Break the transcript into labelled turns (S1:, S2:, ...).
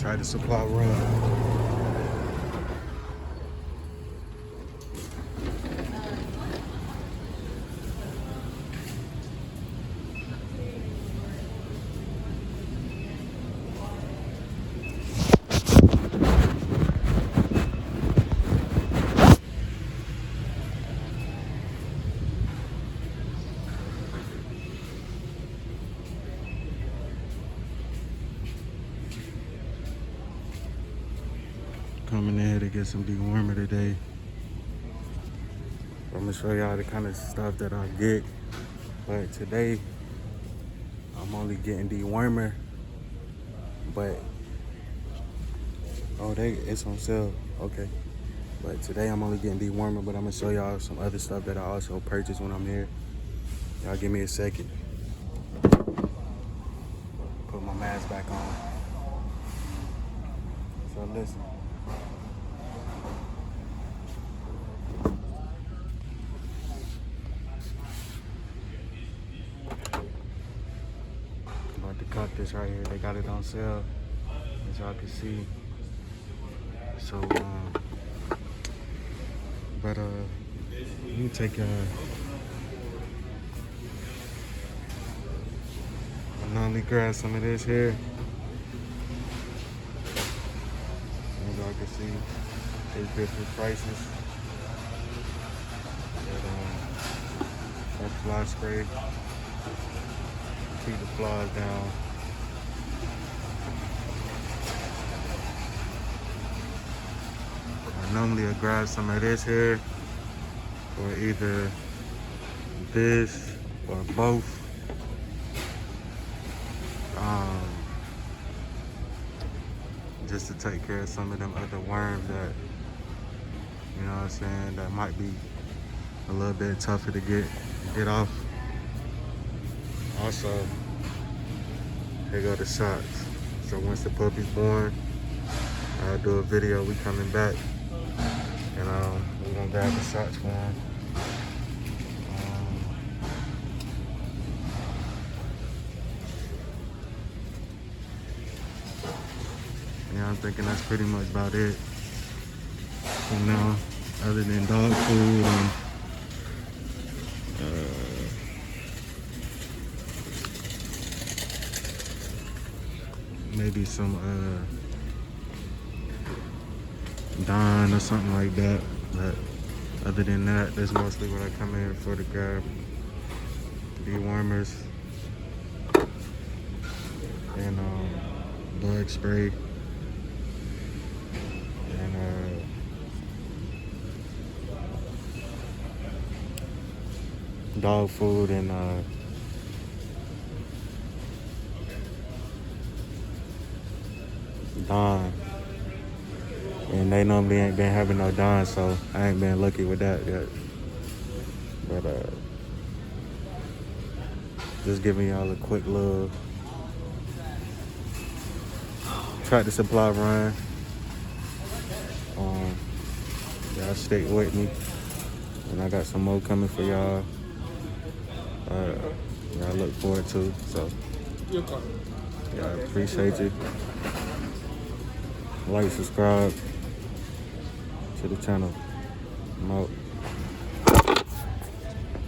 S1: Tractor Supply run. Coming in here to get some dewormer today. I'm gonna show y'all the kind of stuff that I get. But today, I'm only getting dewormer. But, oh, it's on sale. Okay. But today I'm only getting dewormer, but I'm gonna show y'all some other stuff that I also purchase when I'm here. Y'all give me a second. Put my mask back on. So listen. I'm about to cut this right here. They got it on sale, as y'all can see. So, but let me take I normally grab some of this here. As y'all can see, there's different prices. That fly spray, keep the flies down. I normally grab some of this here, or either this or both. Just to take care of some of them other worms that, you know what I'm saying, that might be a little bit tougher to get off. Also, here go the shots. So once the puppy's born, I'll do a video. We coming back, and we're gonna grab the shots for him. Yeah, I'm thinking that's pretty much about it for now, other than dog food and maybe some Dawn or something like that. But other than that, that's mostly what I come here for, to grab dewormers and bug spray and dog food and Dawn. And they normally ain't been having no Dawn, so I ain't been lucky with that yet. But just giving y'all a quick little Tractor Supply run. Y'all stick with me, and I got some more coming for y'all. Y'all look forward to. So, yeah, I appreciate you. Like, subscribe to the channel. I'm out.